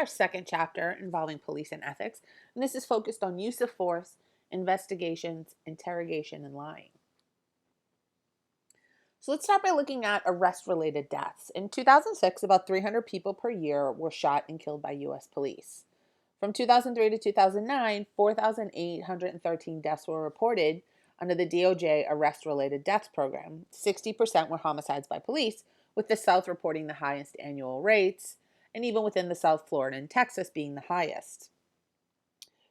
our second chapter involving police and ethics, and this is focused on use of force, investigations, interrogation, and lying. So let's start by looking at arrest-related deaths. In 2006, about 300 people per year were shot and killed by U.S. police. From 2003 to 2009, 4,813 deaths were reported under the DOJ arrest-related deaths program. 60% were homicides by police, with the South reporting the highest annual rates, and even within the South, Florida and Texas being the highest.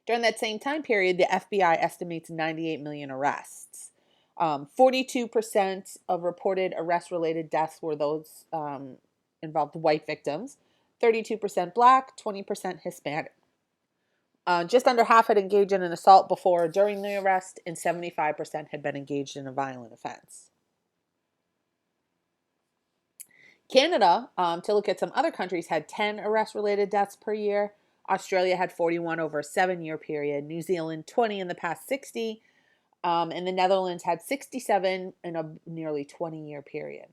During that same time period, the FBI estimates 98 million arrests. 42% of reported arrest-related deaths were those involved white victims, 32% black, 20% Hispanic. Just under half had engaged in an assault before or during the arrest, and 75% had been engaged in a violent offense. Canada, to look at some other countries, had 10 arrest-related deaths per year. Australia had 41 over a 7-year period. New Zealand, 20 in the past 60. And the Netherlands had 67 in a nearly 20-year period.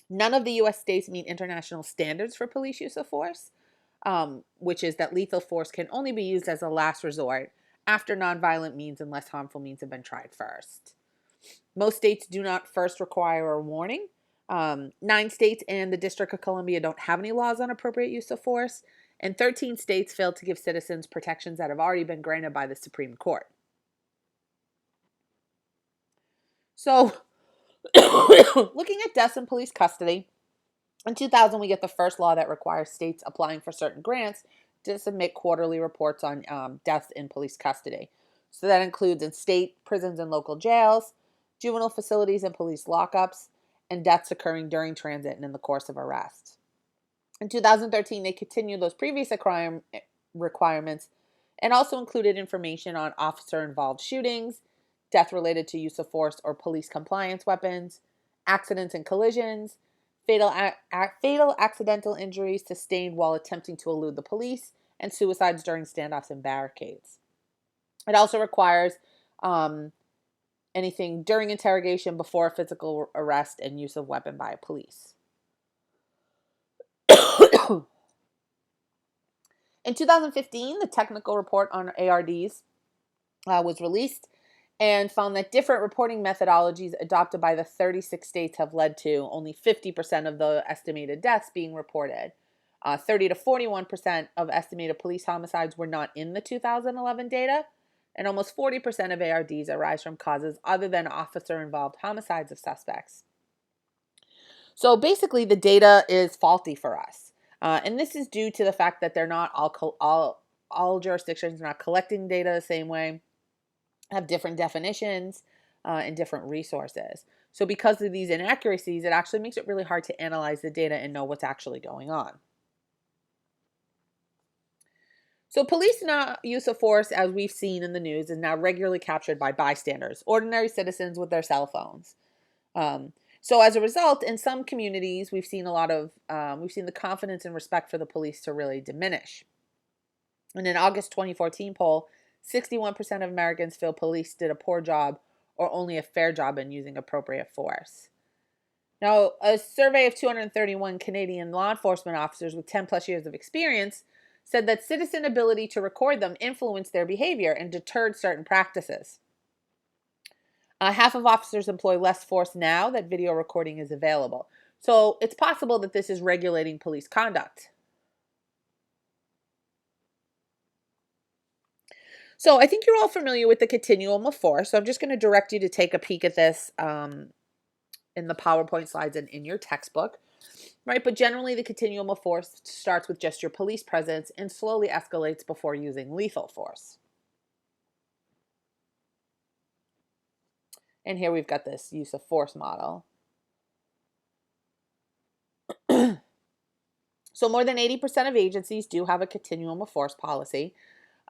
None of the U.S. states meet international standards for police use of force, which is that lethal force can only be used as a last resort after nonviolent means and less harmful means have been tried first. Most states do not first require a warning. 9 states and the District of Columbia don't have any laws on appropriate use of force, and 13 states failed to give citizens protections that have already been granted by the Supreme Court. So, looking at deaths in police custody, in 2000, we get the first law that requires states applying for certain grants to submit quarterly reports on deaths in police custody. So that includes in state prisons and local jails, juvenile facilities and police lockups, and deaths occurring during transit and in the course of arrest. In 2013, they continued those previous requirements and also included information on officer-involved shootings, death related to use of force or police compliance weapons, accidents and collisions, fatal accidental injuries sustained while attempting to elude the police, and suicides during standoffs and barricades. It also requires anything during interrogation, before a physical arrest, and use of weapon by police. In 2015, the technical report on ARDs was released and found that different reporting methodologies adopted by the 36 states have led to only 50% of the estimated deaths being reported. 30 to 41% of estimated police homicides were not in the 2011 data, and almost 40% of ARDs arise from causes other than officer-involved homicides of suspects. So basically, the data is faulty for us. And this is due to the fact that they're not all jurisdictions are not collecting data the same way, have different definitions and different resources. So because of these inaccuracies, it actually makes it really hard to analyze the data and know what's actually going on. So police use of force, as we've seen in the news, is now regularly captured by bystanders, ordinary citizens with their cell phones. So as a result, in some communities, we've seen the confidence and respect for the police to really diminish. In an August 2014 poll, 61% of Americans feel police did a poor job or only a fair job in using appropriate force. Now, a survey of 231 Canadian law enforcement officers with 10 plus years of experience said that citizen ability to record them influenced their behavior and deterred certain practices. Half of officers employ less force now that video recording is available. So it's possible that this is regulating police conduct. So I think you're all familiar with the continuum of force. So I'm just going to direct you to take a peek at this in the PowerPoint slides and in your textbook. Right, but generally the continuum of force starts with just your police presence and slowly escalates before using lethal force. And here we've got this use of force model. So more than 80% of agencies do have a continuum of force policy.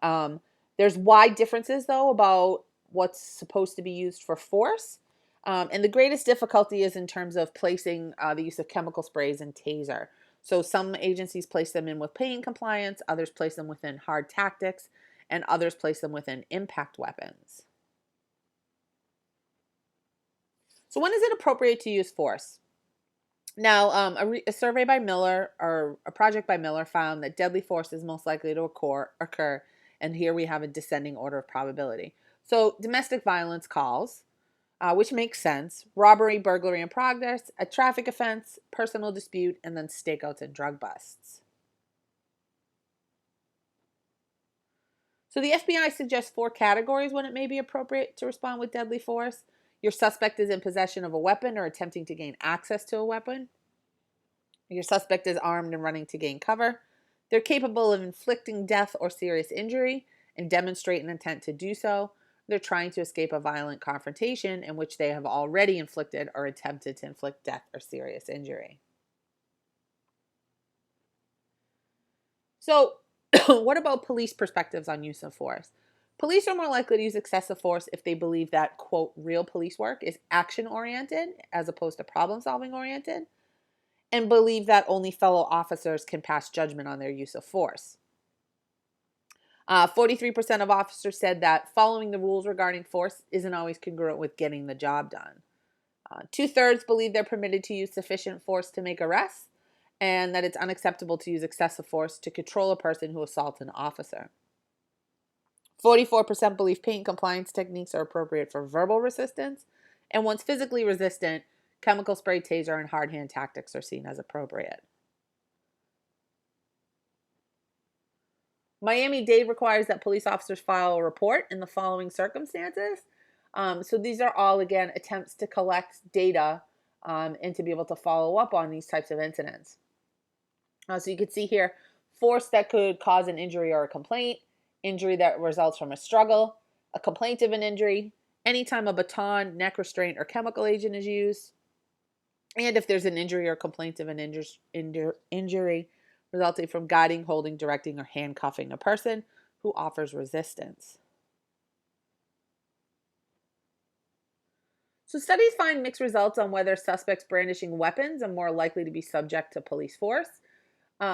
There's wide differences, though, about what's supposed to be used for force. And the greatest difficulty is in terms of placing the use of chemical sprays and taser. So some agencies place them in with pain compliance, others place them within hard tactics, and others place them within impact weapons. So when is it appropriate to use force? Now, a survey by Miller, or a project by Miller, found that deadly force is most likely to occur, and here we have a descending order of probability. So domestic violence calls, which makes sense, robbery, burglary in progress, a traffic offense, personal dispute, and then stakeouts and drug busts. So the FBI suggests 4 categories when it may be appropriate to respond with deadly force. Your suspect is in possession of a weapon or attempting to gain access to a weapon. Your suspect is armed and running to gain cover. They're capable of inflicting death or serious injury and demonstrate an intent to do so. They're trying to escape a violent confrontation in which they have already inflicted or attempted to inflict death or serious injury. So, what about police perspectives on use of force? Police are more likely to use excessive force if they believe that, quote, real police work is action-oriented as opposed to problem-solving oriented, and believe that only fellow officers can pass judgment on their use of force. 43% of officers said that following the rules regarding force isn't always congruent with getting the job done. 2/3 believe they're permitted to use sufficient force to make arrests, and that it's unacceptable to use excessive force to control a person who assaults an officer. 44% believe pain compliance techniques are appropriate for verbal resistance, and once physically resistant, chemical spray, taser, and hard hand tactics are seen as appropriate. Miami-Dade requires that police officers file a report in the following circumstances. So these are all, again, attempts to collect data and to be able to follow up on these types of incidents. So you can see here, force that could cause an injury or a complaint, injury that results from a struggle, a complaint of an injury, anytime a baton, neck restraint, or chemical agent is used, and if there's an injury or complaint of an injury resulting from guiding, holding, directing, or handcuffing a person who offers resistance. So studies find mixed results on whether suspects brandishing weapons are more likely to be subject to police force.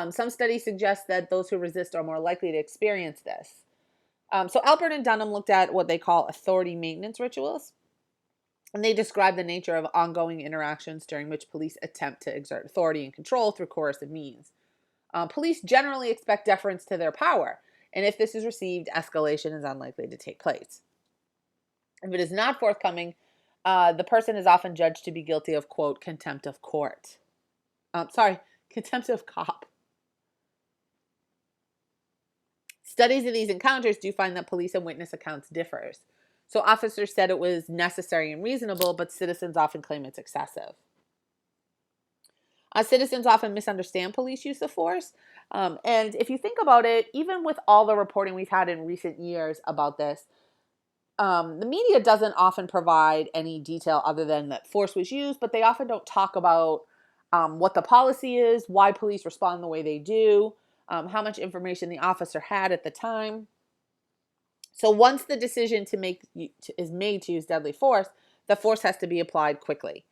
Some studies suggest that those who resist are more likely to experience this. So Alpert and Dunham looked at what they call authority maintenance rituals, and they describe the nature of ongoing interactions during which police attempt to exert authority and control through coercive means. Police generally expect deference to their power, and if this is received, escalation is unlikely to take place. If it is not forthcoming, the person is often judged to be guilty of, quote, contempt of court. Contempt of cop. Studies of these encounters do find that police and witness accounts differs. So officers said it was necessary and reasonable, but citizens often claim it's excessive. Citizens often misunderstand police use of force. And if you think about it, even with all the reporting we've had in recent years about this, the media doesn't often provide any detail other than that force was used, but they often don't talk about what the policy is, why police respond the way they do, how much information the officer had at the time. So once the decision is made to use deadly force, the force has to be applied quickly.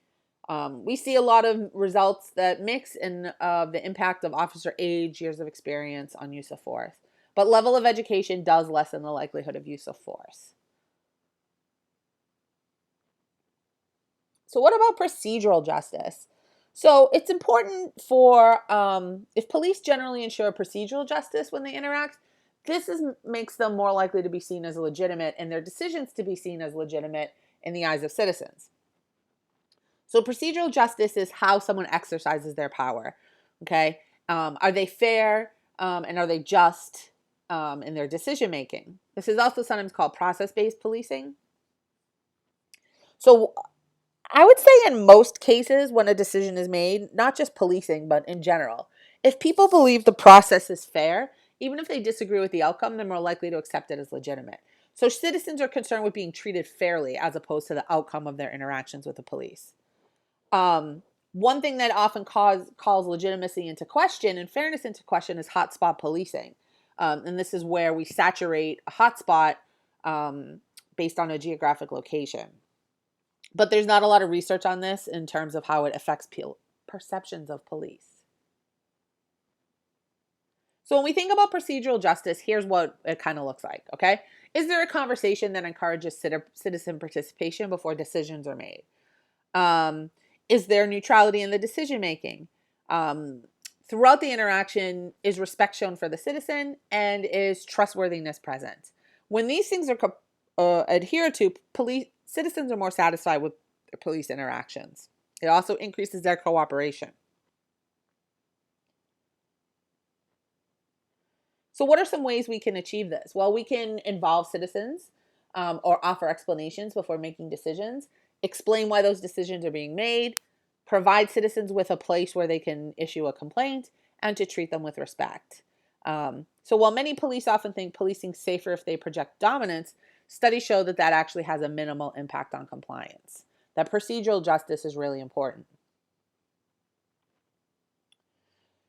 We see a lot of results that mix in the impact of officer age, years of experience on use of force. But level of education does lessen the likelihood of use of force. So what about procedural justice? So it's important for, if police generally ensure procedural justice when they interact, this makes them more likely to be seen as legitimate and their decisions to be seen as legitimate in the eyes of citizens. So procedural justice is how someone exercises their power, okay? Are they fair and are they just in their decision making? This is also sometimes called process-based policing. So I would say in most cases when a decision is made, not just policing, but in general, if people believe the process is fair, even if they disagree with the outcome, they're more likely to accept it as legitimate. So citizens are concerned with being treated fairly as opposed to the outcome of their interactions with the police. One thing that often calls legitimacy into question and fairness into question is hotspot policing. And this is where we saturate a hotspot based on a geographic location. But there's not a lot of research on this in terms of how it affects perceptions of police. So when we think about procedural justice, here's what it kind of looks like, okay? Is there a conversation that encourages citizen participation before decisions are made? Is there neutrality in the decision making? Throughout the interaction, is respect shown for the citizen, and is trustworthiness present? When these things are adhered to, citizens are more satisfied with their police interactions. It also increases their cooperation. So what are some ways we can achieve this? Well, we can involve citizens or offer explanations before making decisions, explain why those decisions are being made, provide citizens with a place where they can issue a complaint, and to treat them with respect. So while many police often think policing safer if they project dominance, studies show that that actually has a minimal impact on compliance. That procedural justice is really important.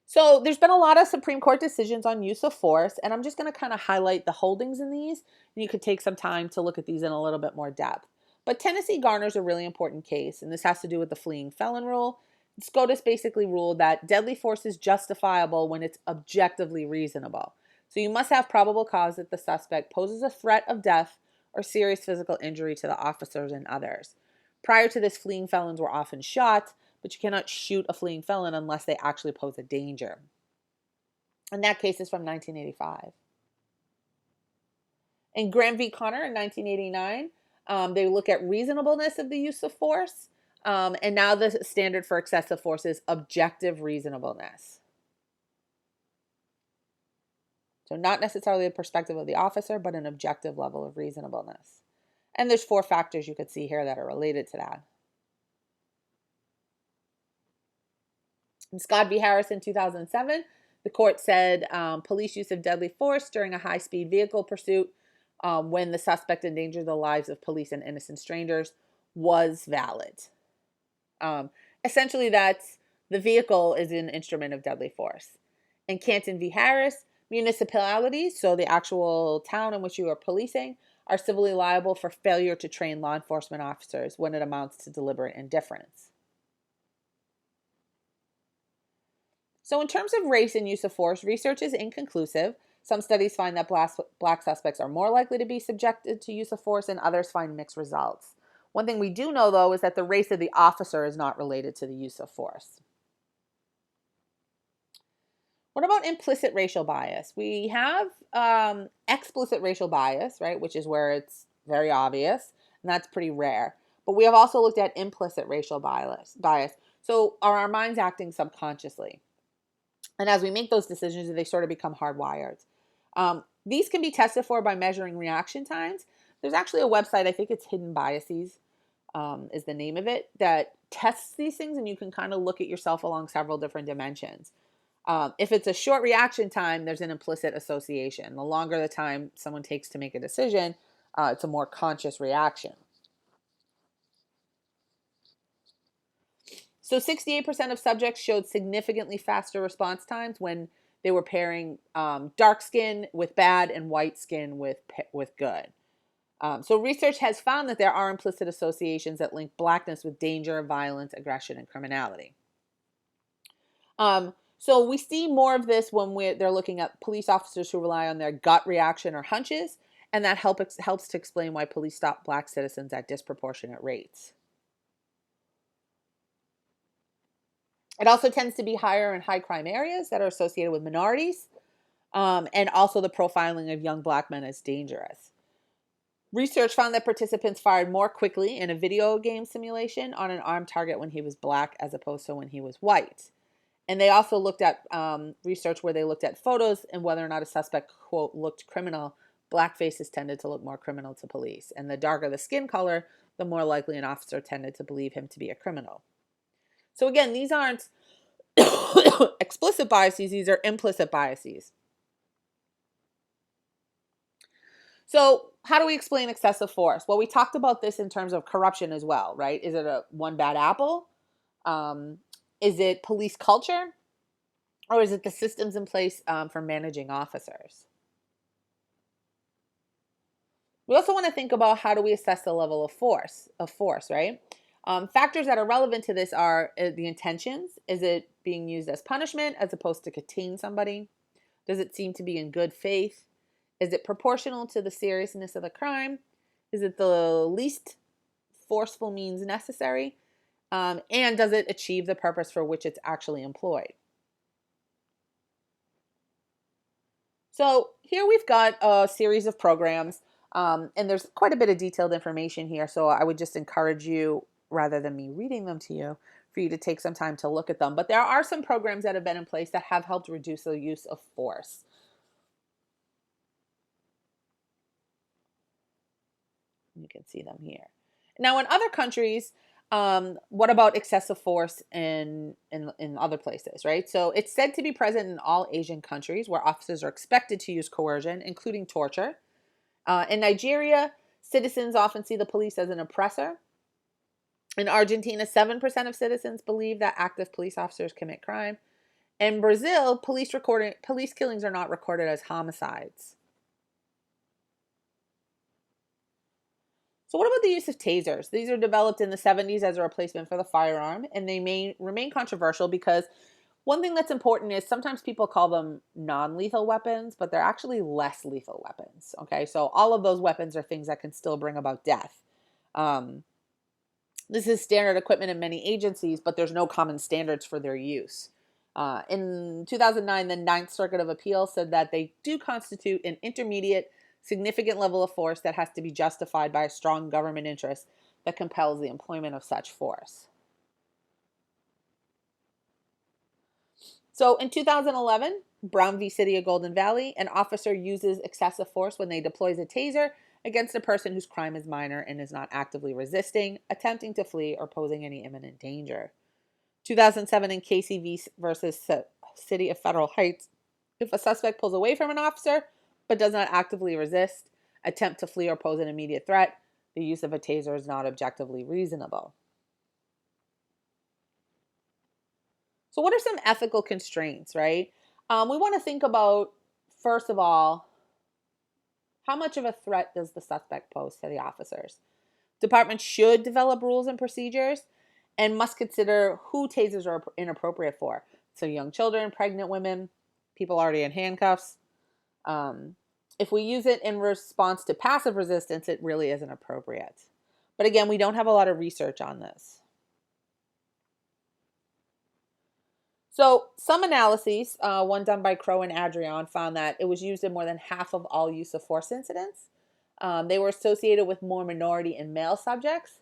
So there's been a lot of Supreme Court decisions on use of force, and I'm just going to kind of highlight the holdings in these, and you could take some time to look at these in a little bit more depth. But Tennessee Garner's a really important case, and this has to do with the fleeing felon rule. SCOTUS basically ruled that deadly force is justifiable when it's objectively reasonable. So you must have probable cause that the suspect poses a threat of death or serious physical injury to the officers and others. Prior to this, fleeing felons were often shot, but you cannot shoot a fleeing felon unless they actually pose a danger. And that case is from 1985. In Graham v. Connor in 1989, they look at reasonableness of the use of force. And now the standard for excessive force is objective reasonableness. So not necessarily the perspective of the officer, but an objective level of reasonableness. And there's 4 factors you could see here that are related to that. In Scott v. Harris in 2007, the court said police use of deadly force during a high-speed vehicle pursuit when the suspect endangered the lives of police and innocent strangers was valid. Essentially, that's the vehicle is an instrument of deadly force. In Canton v. Harris, municipalities, so the actual town in which you are policing, are civilly liable for failure to train law enforcement officers when it amounts to deliberate indifference. So in terms of race and use of force, research is inconclusive. Some studies find that black suspects are more likely to be subjected to use of force, and others find mixed results. One thing we do know, though, is that the race of the officer is not related to the use of force. What about implicit racial bias? We have explicit racial bias, right, which is where it's very obvious, and that's pretty rare. But we have also looked at implicit racial bias. So are our minds acting subconsciously? And as we make those decisions, they sort of become hardwired. These can be tested for by measuring reaction times. There's actually a website, I think it's Hidden Biases is the name of it, that tests these things, and you can kind of look at yourself along several different dimensions. If it's a short reaction time, there's an implicit association. The longer the time someone takes to make a decision, it's a more conscious reaction. So 68% of subjects showed significantly faster response times when they were pairing dark skin with bad and white skin with good. So research has found that there are implicit associations that link blackness with danger, violence, aggression, and criminality. So we see more of this when they're looking at police officers who rely on their gut reaction or hunches, and that helps to explain why police stop black citizens at disproportionate rates. It also tends to be higher in high crime areas that are associated with minorities, and also the profiling of young black men as dangerous. Research found that participants fired more quickly in a video game simulation on an armed target when he was black as opposed to when he was white. And they also looked at research where they looked at photos and whether or not a suspect, quote, looked criminal. Black faces tended to look more criminal to police. And the darker the skin color, the more likely an officer tended to believe him to be a criminal. So again, these aren't explicit biases, these are implicit biases. So how do we explain excessive force? Well, we talked about this in terms of corruption as well, right? Is it one bad apple? Is it police culture? Or is it the systems in place for managing officers? We also want to think about how do we assess the level of force, right? Factors that are relevant to this are the intentions. Is it being used as punishment as opposed to contain somebody? Does it seem to be in good faith? Is it proportional to the seriousness of the crime? Is it the least forceful means necessary? And does it achieve the purpose for which it's actually employed? So here we've got a series of programs, and there's quite a bit of detailed information here. So I would just encourage you, rather than me reading them to you, for you to take some time to look at them. But there are some programs that have been in place that have helped reduce the use of force. You can see them here. Now, in other countries, what about excessive force in other places, right? So it's said to be present in all Asian countries where officers are expected to use coercion, including torture. In Nigeria, citizens often see the police as an oppressor. In Argentina, 7% of citizens believe that active police officers commit crime. In Brazil, police killings are not recorded as homicides. So what about the use of tasers? These are developed in the 70s as a replacement for the firearm, and they may remain controversial because one thing that's important is sometimes people call them non-lethal weapons, but they're actually less lethal weapons. Okay, so all of those weapons are things that can still bring about death. This is standard equipment in many agencies, but there's no common standards for their use. In 2009, the Ninth Circuit of Appeal said that they do constitute an intermediate, significant level of force that has to be justified by a strong government interest that compels the employment of such force. So in 2011, Brown v. City of Golden Valley, an officer uses excessive force when they deploys a taser against a person whose crime is minor and is not actively resisting, attempting to flee, or posing any imminent danger. 2007 in Casey v. versus City of Federal Heights, if a suspect pulls away from an officer but does not actively resist, attempt to flee, or pose an immediate threat, the use of a taser is not objectively reasonable. So what are some ethical constraints, right? We want to think about, first of all, how much of a threat does the suspect pose to the officers? Departments should develop rules and procedures and must consider who tasers are inappropriate for. So young children, pregnant women, people already in handcuffs. If we use it in response to passive resistance, it really isn't appropriate. But again, we don't have a lot of research on this. So some analyses, one done by Crow and Adrian, found that it was used in more than half of all use of force incidents. They were associated with more minority and male subjects.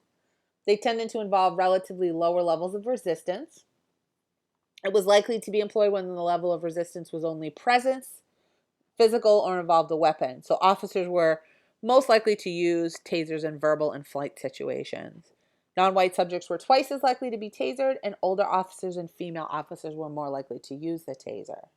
They tended to involve relatively lower levels of resistance. It was likely to be employed when the level of resistance was only presence, physical, or involved a weapon. So officers were most likely to use tasers in verbal and flight situations. Non-white subjects were twice as likely to be tasered, and older officers and female officers were more likely to use the taser.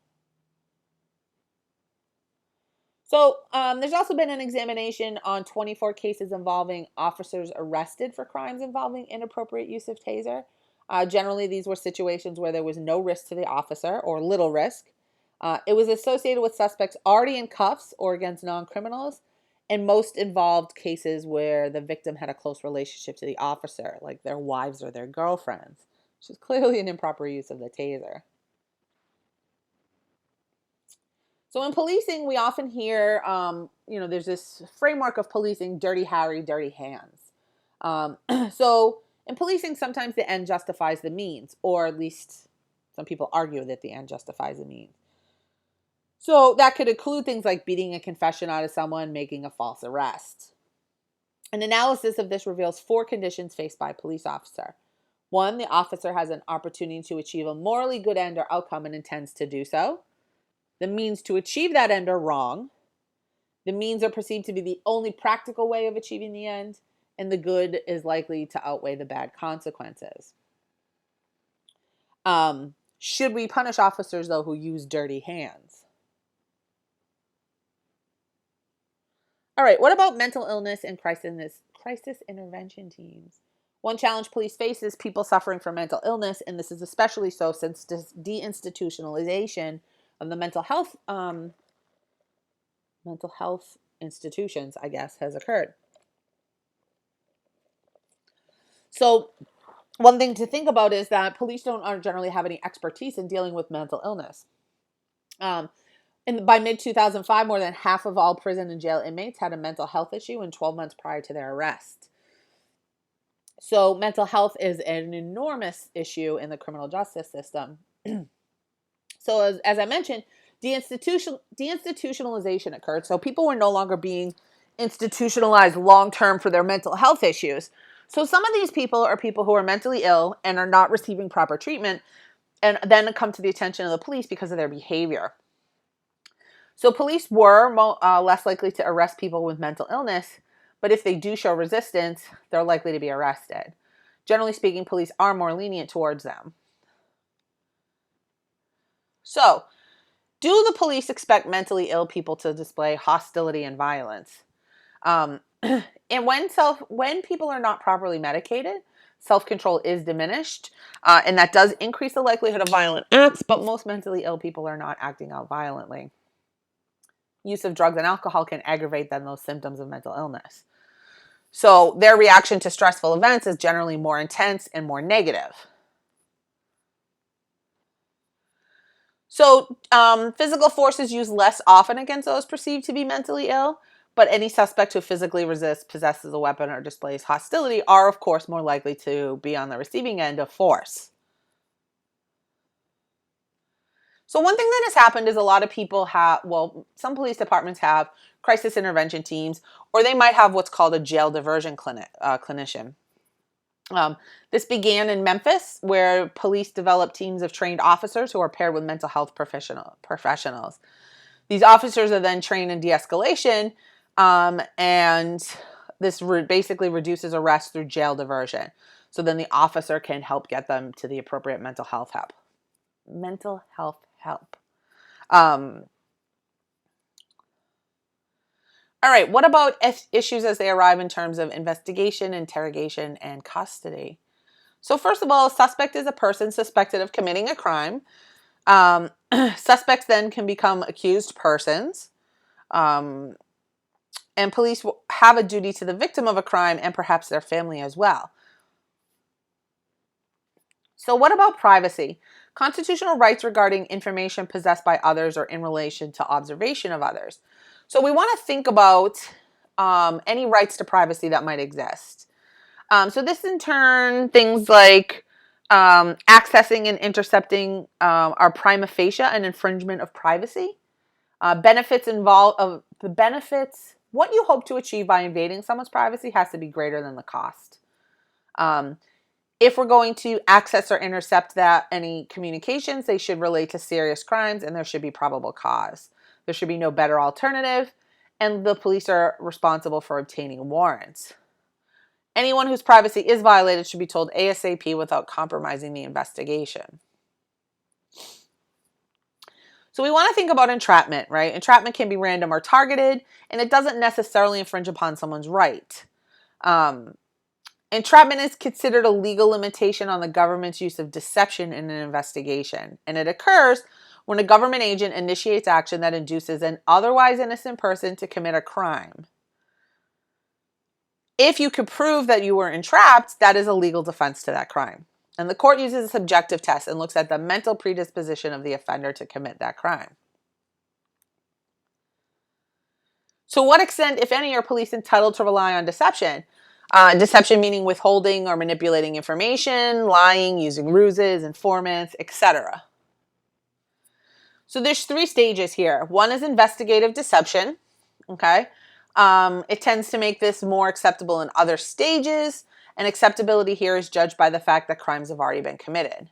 So there's also been an examination on 24 cases involving officers arrested for crimes involving inappropriate use of taser. Generally, these were situations where there was no risk to the officer or little risk. It was associated with suspects already in cuffs or against non-criminals, and most involved cases where the victim had a close relationship to the officer, like their wives or their girlfriends, which is clearly an improper use of the taser. So in policing, we often hear, there's this framework of policing, dirty Harry, dirty hands. So in policing, sometimes the end justifies the means, or at least some people argue that the end justifies the means. So that could include things like beating a confession out of someone, making a false arrest. An analysis of this reveals 4 conditions faced by a police officer. 1, the officer has an opportunity to achieve a morally good end or outcome and intends to do so. The means to achieve that end are wrong. The means are perceived to be the only practical way of achieving the end, and the good is likely to outweigh the bad consequences. Should we punish officers, though, who use dirty hands? All right, what about mental illness and crisis intervention teams? One challenge police face is people suffering from mental illness, and this is especially so since deinstitutionalization of the mental health institutions, I guess, has occurred. So one thing to think about is that police don't generally have any expertise in dealing with mental illness. By mid-2005, more than half of all prison and jail inmates had a mental health issue in 12 months prior to their arrest. So mental health is an enormous issue in the criminal justice system. So as I mentioned, deinstitutionalization occurred. So people were no longer being institutionalized long-term for their mental health issues. So some of these people are people who are mentally ill and are not receiving proper treatment and then come to the attention of the police because of their behavior. So police were less likely to arrest people with mental illness, but if they do show resistance, they're likely to be arrested. Generally speaking, police are more lenient towards them. So, do the police expect mentally ill people to display hostility and violence? And when people are not properly medicated, self-control is diminished, and that does increase the likelihood of violent acts, but most mentally ill people are not acting out violently. Use of drugs and alcohol can aggravate then those symptoms of mental illness. So their reaction to stressful events is generally more intense and more negative. So physical force is used less often against those perceived to be mentally ill, but any suspect who physically resists, possesses a weapon, or displays hostility are, of course, more likely to be on the receiving end of force. So one thing that has happened is a lot of people have, well, some police departments have crisis intervention teams, or they might have what's called a jail diversion clinician. This began in Memphis, where police developed teams of trained officers who are paired with mental health professionals. These officers are then trained in de-escalation, and this basically reduces arrests through jail diversion. So then the officer can help get them to the appropriate mental health help. Mental health help. All right, what about issues as they arrive in terms of investigation, interrogation, and custody? So first of all, a suspect is a person suspected of committing a crime. Suspects then can become accused persons. And police will have a duty to the victim of a crime and perhaps their family as well. So what about privacy? Constitutional rights regarding information possessed by others or in relation to observation of others. So we want to think about any rights to privacy that might exist. So this in turn, things like accessing and intercepting are prima facie an infringement of privacy. Benefits involved of the benefits, what you hope to achieve by invading someone's privacy has to be greater than the cost. If we're going to access or intercept any communications, they should relate to serious crimes and there should be probable cause. There should be no better alternative, and the police are responsible for obtaining warrants. Anyone whose privacy is violated should be told ASAP without compromising the investigation. So we want to think about entrapment, right? Entrapment can be random or targeted, and it doesn't necessarily infringe upon someone's right. Entrapment is considered a legal limitation on the government's use of deception in an investigation, and it occurs when a government agent initiates action that induces an otherwise innocent person to commit a crime. If you could prove that you were entrapped, that is a legal defense to that crime. And the court uses a subjective test and looks at the mental predisposition of the offender to commit that crime. To what extent, if any, are police entitled to rely on deception? Deception meaning withholding or manipulating information, lying, using ruses, informants, etc. So there's 3 stages here. One is investigative deception, okay? It tends to make this more acceptable in other stages, and acceptability here is judged by the fact that crimes have already been committed.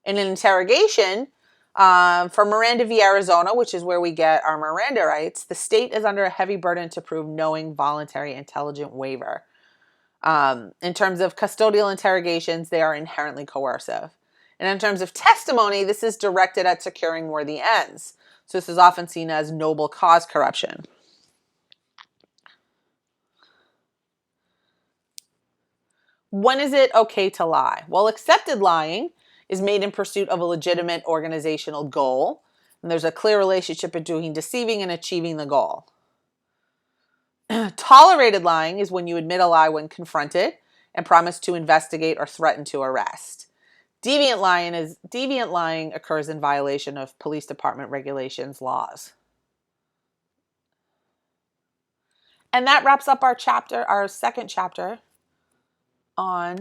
In an interrogation, for Miranda v. Arizona, which is where we get our Miranda rights, the state is under a heavy burden to prove knowing, voluntary, intelligent waiver. In terms of custodial interrogations, they are inherently coercive. And in terms of testimony, this is directed at securing worthy ends. So this is often seen as noble cause corruption. When is it okay to lie? Well, accepted lying is made in pursuit of a legitimate organizational goal, and there's a clear relationship between deceiving and achieving the goal. Tolerated lying is when you admit a lie when confronted and promise to investigate or threaten to arrest. Deviant lying occurs in violation of police department regulations, laws. And that wraps up our second chapter on